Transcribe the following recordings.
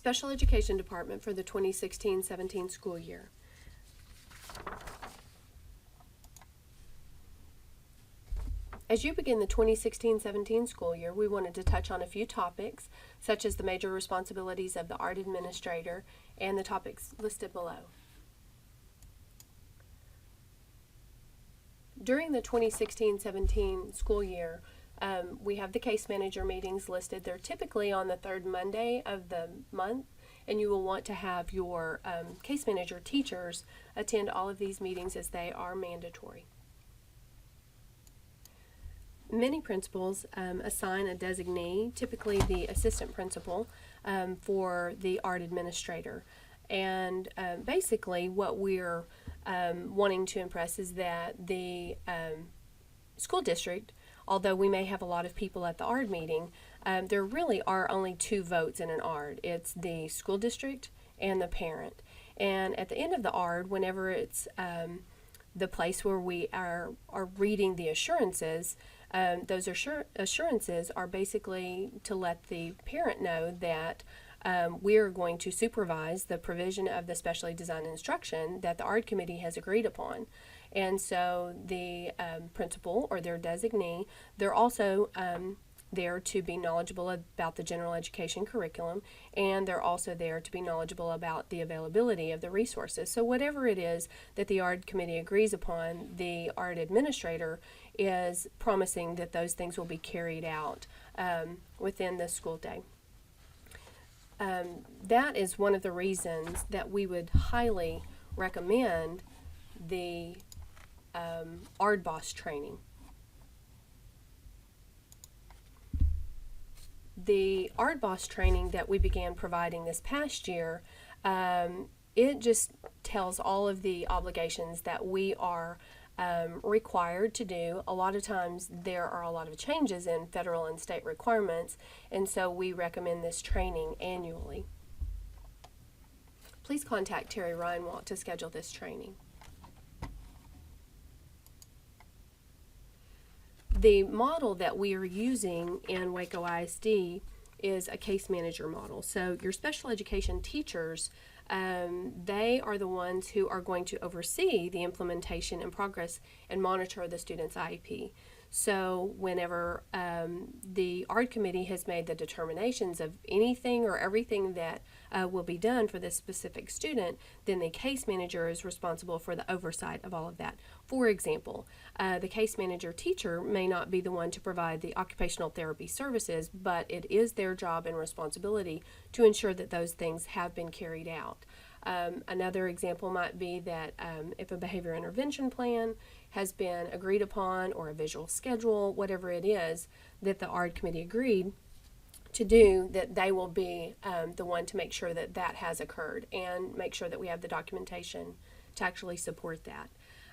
Special Education Department for the 2016-17 school year. As you begin the 2016-17 school year, we wanted to touch on a few topics, such as the major responsibilities of the ARD administrator and the topics listed below. During the 2016-17 school year, we have the case manager meetings listed. They're typically on the third Monday of the month, and you will want to have your case manager teachers attend all of these meetings as they are mandatory. Many principals assign a designee, typically the assistant principal, for the ARD administrator. And basically what we're wanting to impress is that the school district, although we may have a lot of people at the ARD meeting, there really are only two votes in an ARD. It's the school district and the parent. And at the end of the ARD, whenever it's the place where we are reading the assurances, those assurances are basically to let the parent know that we are going to supervise the provision of the specially designed instruction that the ARD committee has agreed upon. And so the principal or their designee, they're also there to be knowledgeable about the general education curriculum, and they're also there to be knowledgeable about the availability of the resources. So whatever it is that the ARD committee agrees upon, the ARD administrator is promising that those things will be carried out within the school day. That is one of the reasons that we would highly recommend the ARD Boss training. The ARD Boss training that we began providing this past year, it just tells all of the obligations that we are required to do. A lot of times there are a lot of changes in federal and state requirements, and so we recommend this training annually. Please contact Terry Reinwalt to schedule this training. The model that we are using in Waco ISD is a case manager model. So your special education teachers, they are the ones who are going to oversee the implementation and progress and monitor the student's IEP. So whenever the ARD committee has made the determinations of anything or everything that will be done for this specific student, then the case manager is responsible for the oversight of all of that. For example, the case manager teacher may not be the one to provide the occupational therapy services, but it is their job and responsibility to ensure that those things have been carried out. Another example might be that if a behavior intervention plan has been agreed upon, or a visual schedule, whatever it is that the ARD committee agreed to do, that they will be the one to make sure that that has occurred and make sure that we have the documentation to actually support that.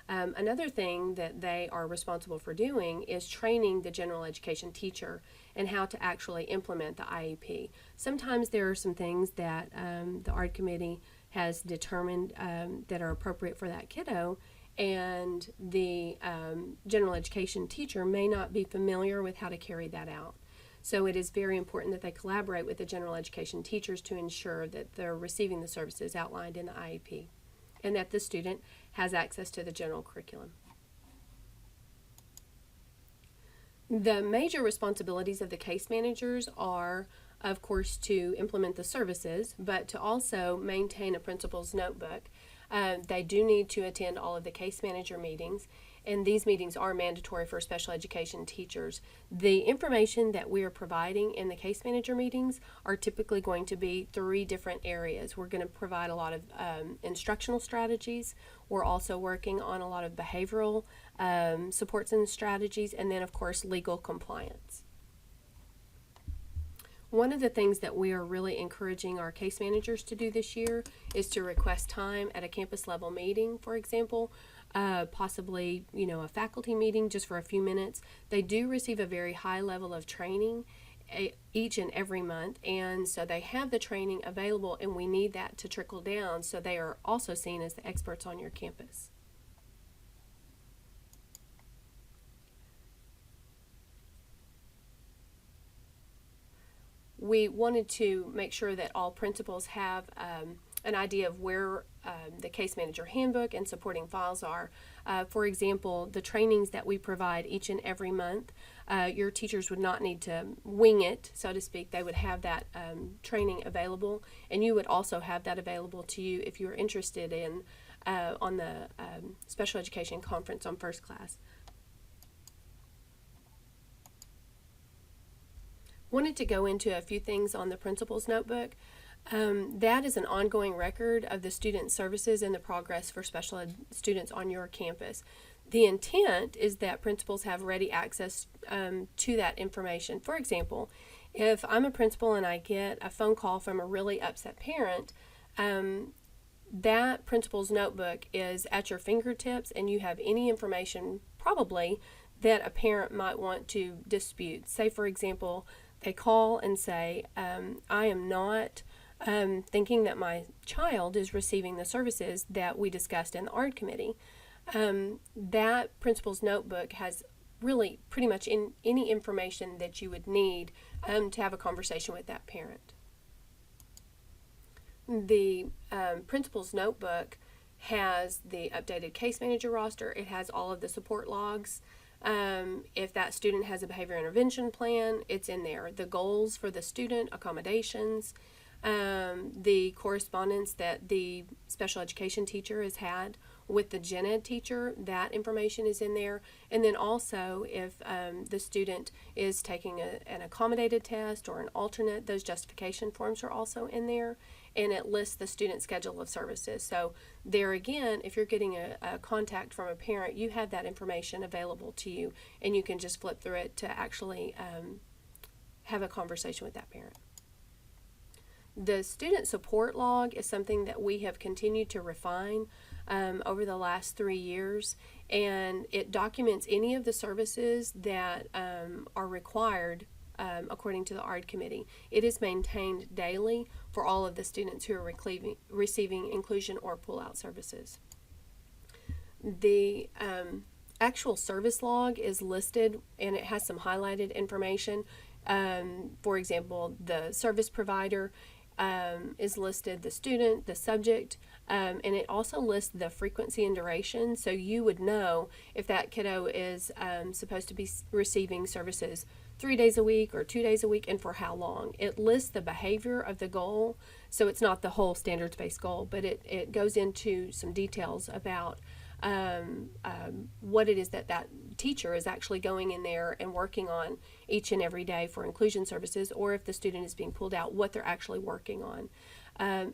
Another thing that they are responsible for doing is training the general education teacher and how to actually implement the IEP. Sometimes there are some things that the ARD committee has determined that are appropriate for that kiddo, and the general education teacher may not be familiar with how to carry that out. So it is very important that they collaborate with the general education teachers to ensure that they're receiving the services outlined in the IEP and that the student has access to the general curriculum. The major responsibilities of the case managers are, of course, to implement the services, but to also maintain a principal's notebook. They do need to attend all of the case manager meetings, and these meetings are mandatory for special education teachers. The information that we are providing in the case manager meetings are typically going to be 3 different areas. We're going to provide a lot of instructional strategies. We're also working on a lot of behavioral supports and strategies, and then of course legal compliance. One of the things that we are really encouraging our case managers to do this year is to request time at a campus level meeting, for example, possibly, a faculty meeting just for a few minutes. They do receive a very high level of training each and every month, and so they have the training available, and we need that to trickle down so they are also seen as the experts on your campus. we wanted to make sure that all principals have an idea of where the case manager handbook and supporting files are. For example, the trainings that we provide each and every month, your teachers would not need to wing it, so to speak. They would have that training available, and you would also have that available to you if you are interested in on the Special Education Conference on First Class. Wanted to go into a few things on the principal's notebook. That is an ongoing record of the student services and the progress for special ed students on your campus. The intent is that principals have ready access to that information. For example, if I'm a principal and I get a phone call from a really upset parent, that principal's notebook is at your fingertips, and you have any information probably that a parent might want to dispute. Say, for example, they call and say, I am not thinking that my child is receiving the services that we discussed in the ARD committee. That principal's notebook has really pretty much any information that you would need to have a conversation with that parent. The principal's notebook has the updated case manager roster. It has all of the support logs. If that student has a behavior intervention plan, it's in there. The goals for the student, accommodations, the correspondence that the special education teacher has had with the gen ed teacher, that information is in there. And then also if the student is taking an accommodated test or an alternate, those justification forms are also in there. And it lists the student schedule of services. So there again, if you're getting a contact from a parent, you have that information available to you, and you can just flip through it to actually have a conversation with that parent. The student support log is something that we have continued to refine over the last 3 years, and it documents any of the services that are required according to the ARD committee. It is maintained daily for all of the students who are receiving inclusion or pull-out services. The actual service log is listed, and it has some highlighted information. For example, the service provider is listed, the student, the subject, and it also lists the frequency and duration, so you would know if that kiddo is supposed to be receiving services 3 days a week or 2 days a week, and for how long. It lists the behavior of the goal, so it's not the whole standards-based goal, but it goes into some details about what it is that teacher is actually going in there and working on each and every day for inclusion services, or if the student is being pulled out, what they're actually working on.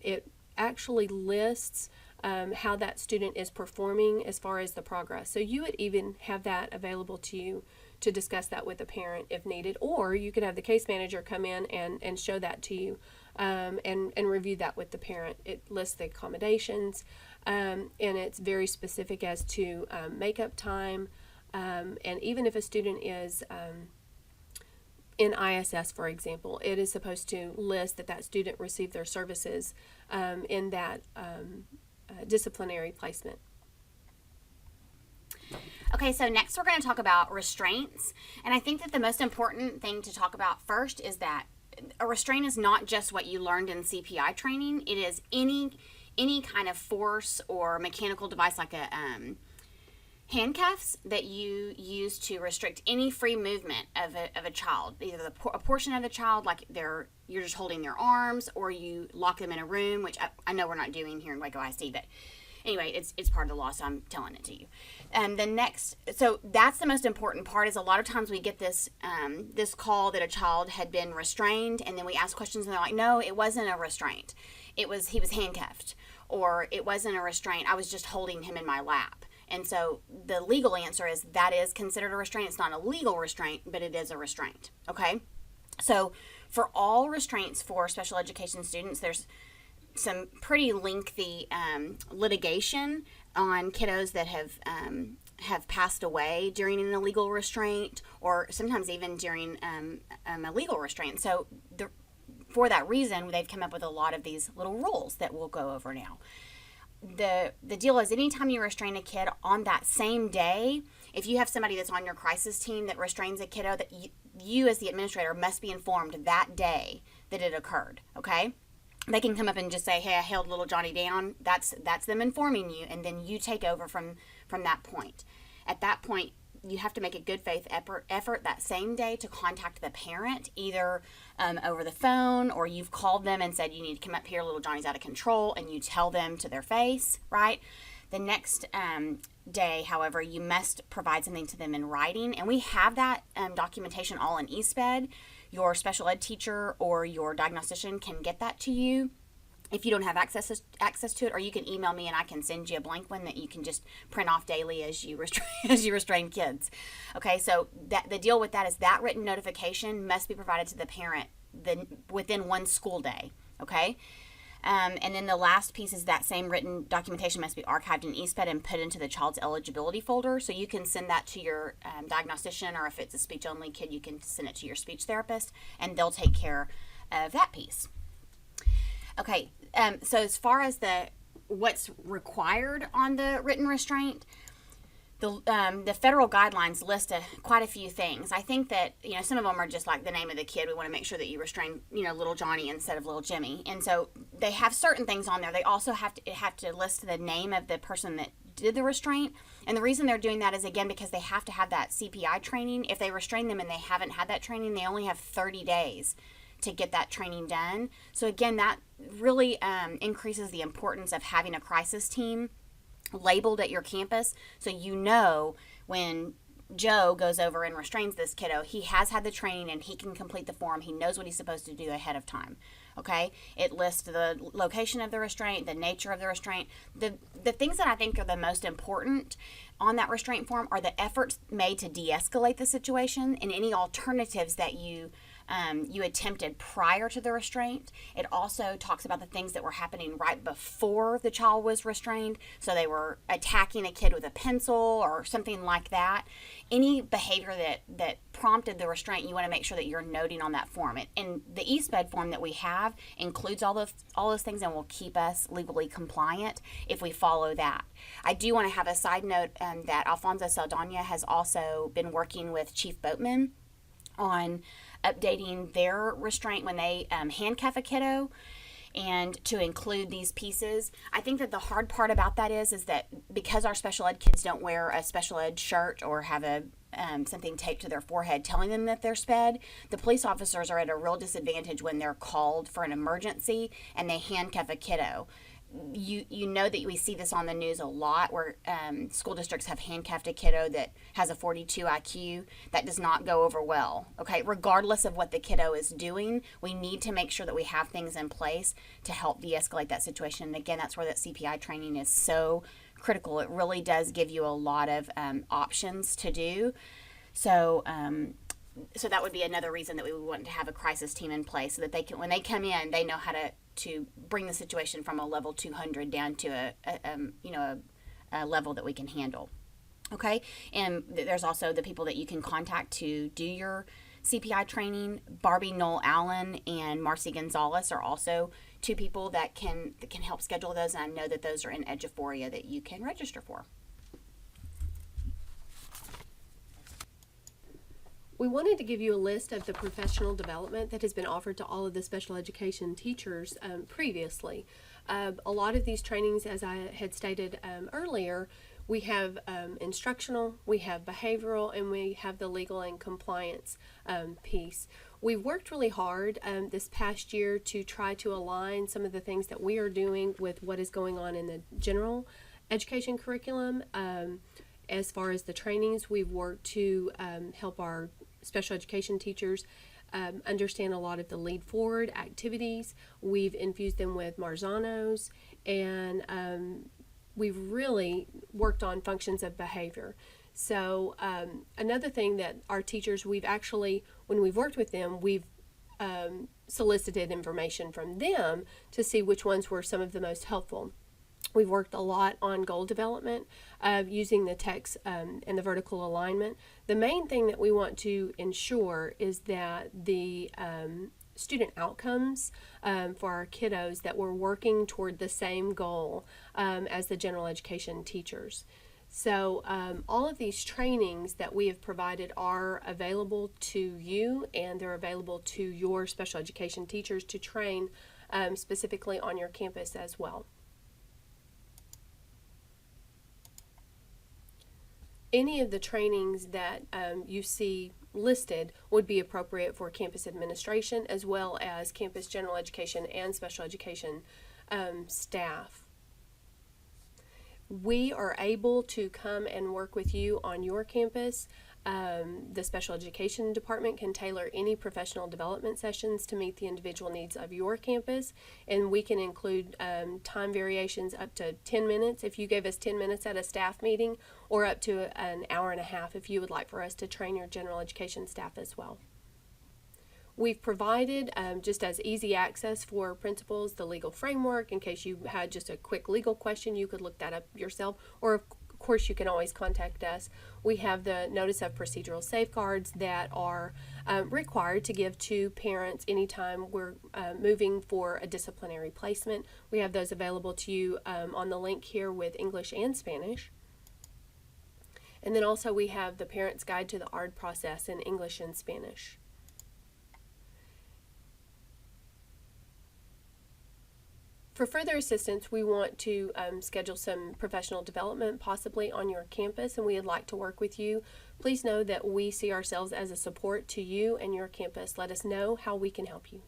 It actually lists how that student is performing as far as the progress. So you would even have that available to you to discuss that with a parent if needed, or you could have the case manager come in and show that to you and review that with the parent. It lists the accommodations, and it's very specific as to makeup time, and even if a student is in ISS, for example, it is supposed to list that student received their services in that disciplinary placement. Okay, so next we're going to talk about restraints. And I think that the most important thing to talk about first is that a restraint is not just what you learned in CPI training. It is any kind of force or mechanical device like a handcuffs that you use to restrict any free movement of a child, either a portion of the child, like you're just holding their arms, or you lock them in a room, which I know we're not doing here in Waco ISD, but anyway, it's part of the law, so I'm telling it to you. So that's the most important part. Is a lot of times we get this this call that a child had been restrained, and then we ask questions, and they're like, "No, it wasn't a restraint. He was handcuffed, or it wasn't a restraint. I was just holding him in my lap." And so the legal answer is that is considered a restraint. It's not a legal restraint, but it is a restraint. Okay, so for all restraints for special education students, there's some pretty lengthy litigation on kiddos that have passed away during an illegal restraint, or sometimes even during a legal restraint. So for that reason, they've come up with a lot of these little rules that we'll go over now. The deal is, anytime you restrain a kid on that same day, if you have somebody that's on your crisis team that restrains a kiddo, that you as the administrator must be informed that day that it occurred, okay? They can come up and just say, hey, I held little Johnny down. That's them informing you, and then you take over from that point. At that point, you have to make a good faith effort that same day to contact the parent, either over the phone, or you've called them and said, you need to come up here, little Johnny's out of control, and you tell them to their face, right? The next day, however, you must provide something to them in writing, and we have that documentation all in eSped. Your special ed teacher or your diagnostician can get that to you if you don't have access to it, or you can email me and I can send you a blank one that you can just print off daily as you restrain kids. Okay, so the deal with that is that written notification must be provided to the parent within one school day. Okay. And then the last piece is that same written documentation must be archived in eSped and put into the child's eligibility folder. So you can send that to your diagnostician, or if it's a speech-only kid, you can send it to your speech therapist, and they'll take care of that piece. Okay, so as far as what's required on the written restraint, the federal guidelines list quite a few things. I think that, some of them are just like the name of the kid. We want to make sure that you restrain, little Johnny instead of little Jimmy. And so they have certain things on there. They also have to list the name of the person that did the restraint. And the reason they're doing that is, again, because they have to have that CPI training. If they restrain them and they haven't had that training, they only have 30 days to get that training done. So again, that really increases the importance of having a crisis team labeled at your campus, so when Joe goes over and restrains this kiddo, he has had the training and he can complete the form. He knows what he's supposed to do ahead of time. Okay, it lists the location of the restraint, the nature of the restraint. The things that I think are the most important on that restraint form are the efforts made to de-escalate the situation and any alternatives that you attempted prior to the restraint. It also talks about the things that were happening right before the child was restrained. So they were attacking a kid with a pencil or something like that. Any behavior that prompted the restraint, you want to make sure that you're noting on that form. And the eSped form that we have includes all those things and will keep us legally compliant if we follow that. I do want to have a side note that Alfonso Saldana has also been working with Chief Boatman on updating their restraint when they handcuff a kiddo, and to include these pieces. I think that the hard part about that is that because our special ed kids don't wear a special ed shirt or have something taped to their forehead telling them that they're sped, the police officers are at a real disadvantage when they're called for an emergency and they handcuff a kiddo. You know that we see this on the news a lot, where school districts have handcuffed a kiddo that has a 42 IQ. That does not go over well. Okay, regardless of what the kiddo is doing, we need to make sure that we have things in place to help de-escalate that situation. And again, that's where that CPI training is so critical. It really does give you a lot of options to do. So that would be another reason that we would want to have a crisis team in place, so that they can, when they come in, they know how to bring the situation from a level 200 down to a level that we can handle. Okay, and there's also the people that you can contact to do your CPI training. Barbie Noel Allen and Marcy Gonzalez are also two people that can help schedule those, and I know that those are in Eduphoria that you can register for. We wanted to give you a list of the professional development that has been offered to all of the special education teachers previously. A lot of these trainings, as I had stated earlier, we have instructional, we have behavioral, and we have the legal and compliance piece. We've worked really hard this past year to try to align some of the things that we are doing with what is going on in the general education curriculum. As far as the trainings, we've worked to help our special education teachers understand a lot of the lead forward activities. We've infused them with Marzanos, and we've really worked on functions of behavior. So another thing that our teachers, we've actually, when we've worked with them, we've solicited information from them to see which ones were some of the most helpful. We've worked a lot on goal development using the text and the vertical alignment. The main thing that we want to ensure is that the student outcomes for our kiddos, that we're working toward the same goal as the general education teachers. So all of these trainings that we have provided are available to you, and they're available to your special education teachers to train specifically on your campus as well. Any of the trainings that you see listed would be appropriate for campus administration as well as campus general education and special education staff. We are able to come and work with you on your campus. The special education department can tailor any professional development sessions to meet the individual needs of your campus, and we can include time variations up to 10 minutes if you gave us 10 minutes at a staff meeting, or up to an hour and a half if you would like for us to train your general education staff as well. We've provided, just as easy access for principals, the legal framework. In case you had just a quick legal question, you could look that up yourself, or of course you can always contact us. We have the notice of procedural safeguards that are required to give to parents anytime we're moving for a disciplinary placement. We have those available to you on the link here with English and Spanish. And then also we have the Parent's Guide to the ARD process in English and Spanish. For further assistance, we want to schedule some professional development possibly on your campus, and we would like to work with you. Please know that we see ourselves as a support to you and your campus. Let us know how we can help you.